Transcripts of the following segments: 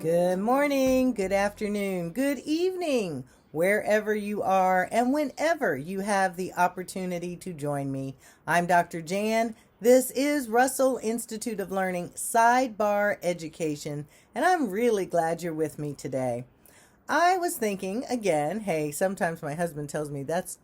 Good morning, good afternoon, good evening, wherever you are and whenever you have the opportunity to join me. I'm Dr. Jan. This is Russell Institute of Learning Sidebar Education, and I'm really glad you're with me today. I was thinking again, hey, sometimes my husband tells me that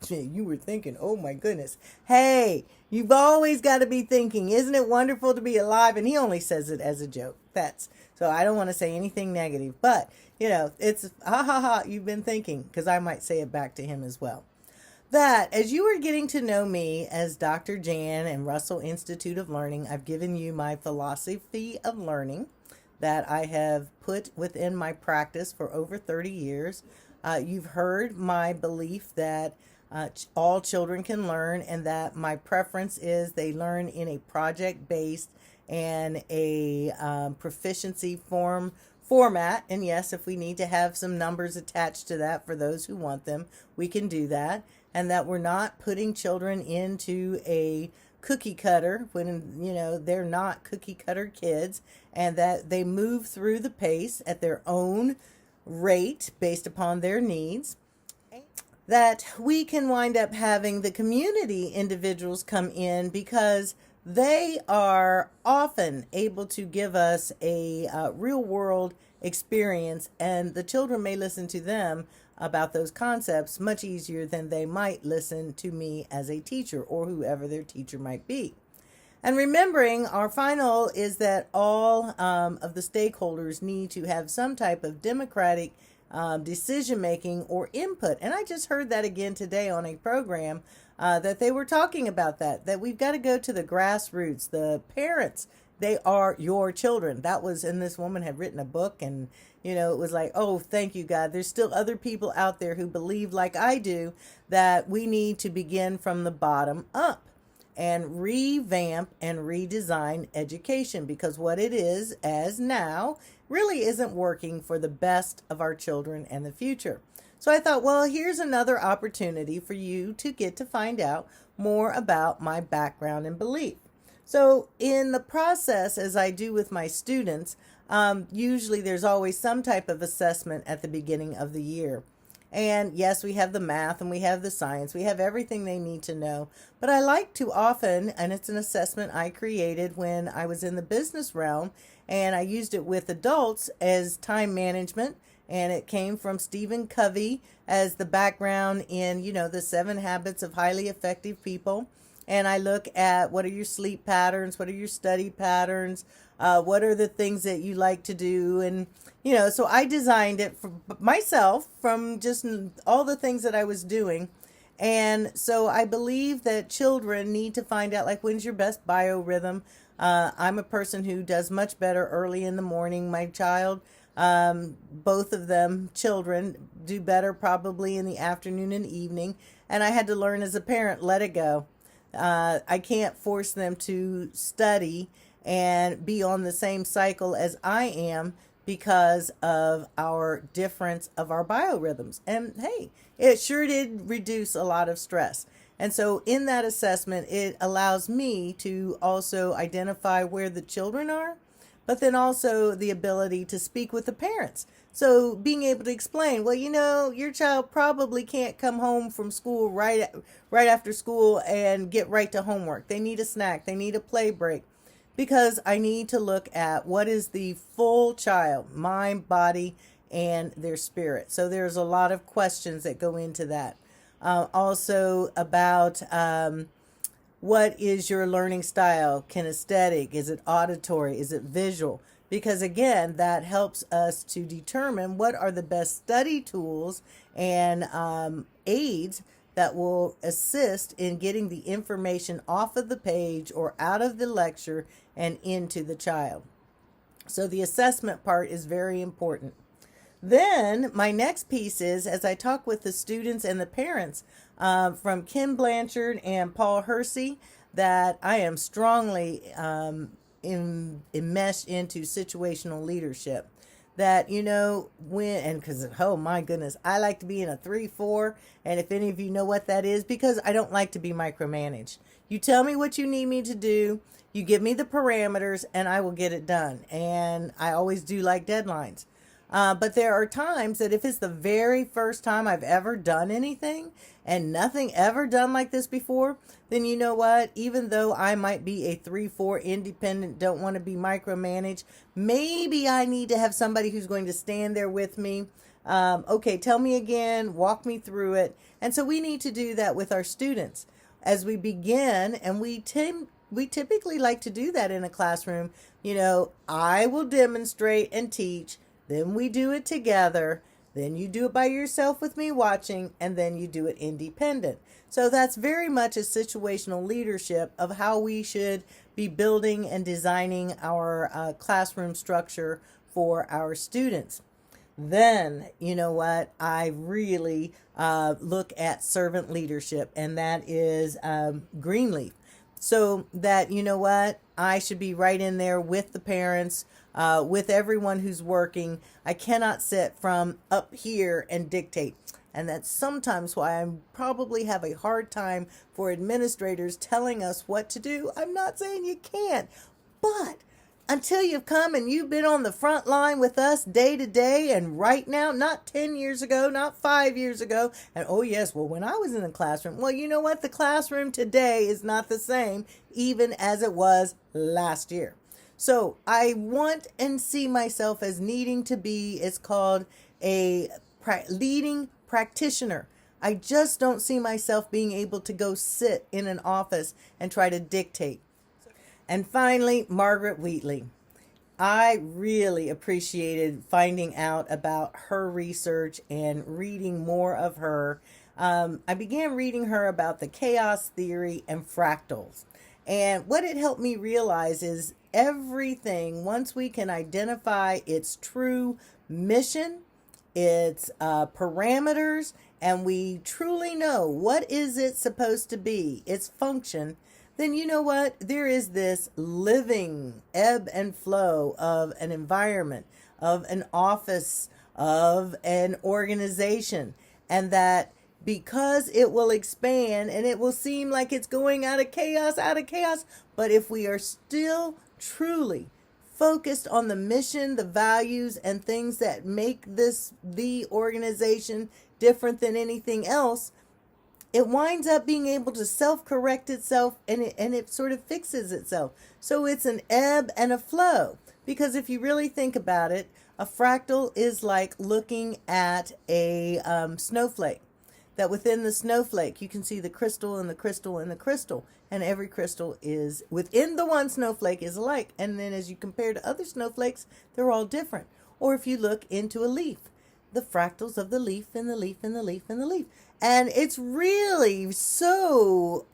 you were thinking, oh my goodness. Hey, you've always got to be thinking, isn't it wonderful to be alive? And he only says it as a joke. That's so I don't want to say anything negative, but it's ha ha ha, you've been thinking, because I might say it back to him as well. That as you are getting to know me as Dr. Jan and Russell Institute of Learning, I've given you my philosophy of learning that I have put within my practice for over 30 years. You've heard my belief that all children can learn, and that my preference is they learn in a project-based and a proficiency format. And yes, if we need to have some numbers attached to that for those who want them, we can do that. And that we're not putting children into a cookie cutter when they're not cookie cutter kids, and that they move through the pace at their own rate based upon their needs. That we can wind up having the community individuals come in because they are often able to give us a real world experience, and the children may listen to them about those concepts much easier than they might listen to me as a teacher or whoever their teacher might be. And remembering our final is that all of the stakeholders need to have some type of democratic decision making or input. And I just heard that again today on a program that they were talking about that we've got to go to the grassroots, the parents. They are your children. That was, and this woman had written a book, and it was like, oh, thank you, God. There's still other people out there who believe, like I do, that we need to begin from the bottom up and revamp and redesign education, because what it is as now really isn't working for the best of our children and the future. So I thought, well, here's another opportunity for you to get to find out more about my background and belief. So in the process, as I do with my students, usually there's always some type of assessment at the beginning of the year. And yes, we have the math and we have the science. We have everything they need to know. But I like to often, and it's an assessment I created when I was in the business realm, and I used it with adults as time management. And it came from Stephen Covey as the background in, the 7 habits of highly effective people. And I look at what are your sleep patterns, what are your study patterns, what are the things that you like to do. And, so I designed it for myself from just all the things that I was doing. And so I believe that children need to find out, like, when's your best biorhythm. I'm a person who does much better early in the morning. My child, both of them, children, do better probably in the afternoon and evening. And I had to learn as a parent, let it go. I can't force them to study and be on the same cycle as I am because of our difference of our biorhythms. And hey, it sure did reduce a lot of stress. And so in that assessment, it allows me to also identify where the children are, but then also the ability to speak with the parents. So being able to explain, well, your child probably can't come home from school right after school and get right to homework. They need a snack. They need a play break, because I need to look at what is the full child, mind, body, and their spirit. So there's a lot of questions that go into that. Also about what is your learning style? Kinesthetic? Is it auditory? Is it visual? Because again, that helps us to determine what are the best study tools and aids that will assist in getting the information off of the page or out of the lecture and into the child. So the assessment part is very important. Then my next piece is, as I talk with the students and the parents, from Kim Blanchard and Paul Hersey, that I am strongly enmeshed into situational leadership. that, and because, oh my goodness, I like to be in a 3-4. And if any of you know what that is, because I don't like to be micromanaged. You tell me what you need me to do, you give me the parameters, and I will get it done. And I always do like deadlines. But there are times that if it's the very first time I've ever done anything and nothing ever done like this before, then you know what? Even though I might be a 3-4 independent, don't want to be micromanaged, maybe I need to have somebody who's going to stand there with me. Okay, tell me again, walk me through it. And so we need to do that with our students as we begin, and we typically like to do that in a classroom. I will demonstrate and teach. Then we do it together. Then you do it by yourself with me watching, and then you do it independent. So that's very much a situational leadership of how we should be building and designing our classroom structure for our students. Then, you know what, I really look at servant leadership, and that is Greenleaf. So that, you know what, I should be right in there with the parents, with everyone who's working. I cannot sit from up here and dictate. And that's sometimes why I probably have a hard time for administrators telling us what to do. I'm not saying you can't, but until you've come and you've been on the front line with us day to day and right now, not 10 years ago, not 5 years ago. And oh yes, well, when I was in the classroom, well, you know what? The classroom today is not the same even as it was last year. So I want and see myself as needing to be, it's called a leading practitioner. I just don't see myself being able to go sit in an office and try to dictate. And finally, Margaret Wheatley. I really appreciated finding out about her research and reading more of her. I began reading her about the chaos theory and fractals. And what it helped me realize is everything, once we can identify its true mission, its parameters, and we truly know what is it supposed to be, its function, then you know what? There is this living ebb and flow of an environment, of an office, of an organization. And that because it will expand and it will seem like it's going out of chaos, but if we are still truly focused on the mission, the values, and things that make this the organization different than anything else, it winds up being able to self-correct itself, and it sort of fixes itself. So it's an ebb and a flow. Because if you really think about it, a fractal is like looking at a snowflake. That within the snowflake, you can see the crystal and the crystal and the crystal. And every crystal is within the one snowflake is alike. And then as you compare to other snowflakes, they're all different. Or if you look into a leaf, the fractals of the leaf and the leaf and the leaf and the leaf. And it's really so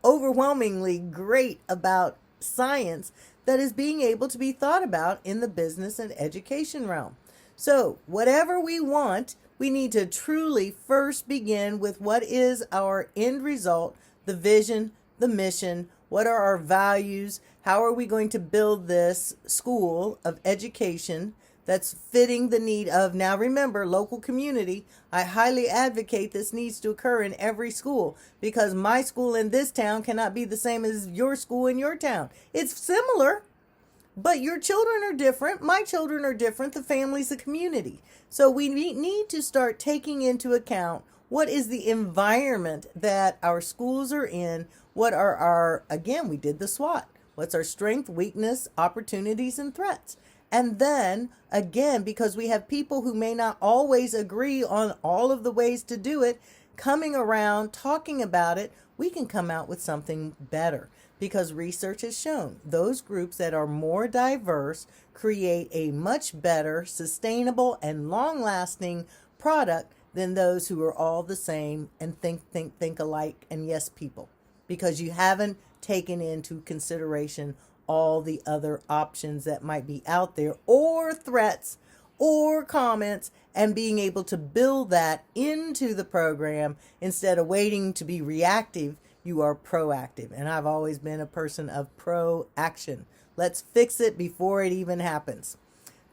overwhelmingly great about science that is being able to be thought about in the business and education realm. So whatever we want, we need to truly first begin with what is our end result, the vision, the mission, what are our values, how are we going to build this school of education that's fitting the need of, now remember, local community. I highly advocate this needs to occur in every school, because my school in this town cannot be the same as your school in your town. It's similar, but your children are different. My children are different. The family's the community. So we need to start taking into account what is the environment that our schools are in. What are our, again, we did the SWOT. What's our strength, weakness, opportunities, and threats? And then, again, because we have people who may not always agree on all of the ways to do it, coming around, talking about it, we can come out with something better. Because research has shown those groups that are more diverse create a much better, sustainable, and long-lasting product than those who are all the same and think alike and yes people. Because you haven't taken into consideration all the other options that might be out there, or threats or comments, and being able to build that into the program instead of waiting to be reactive. You are proactive. And I've always been a person of pro-action. Let's fix it before it even happens.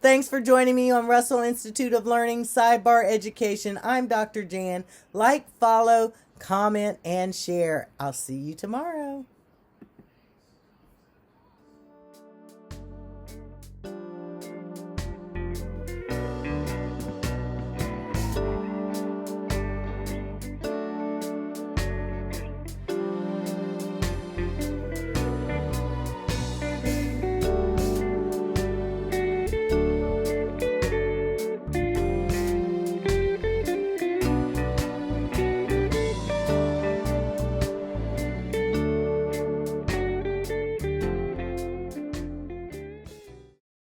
Thanks for joining me on Russell Institute of Learning Sidebar Education. I'm Dr. Jan. Like, follow, comment, and share. I'll see you tomorrow.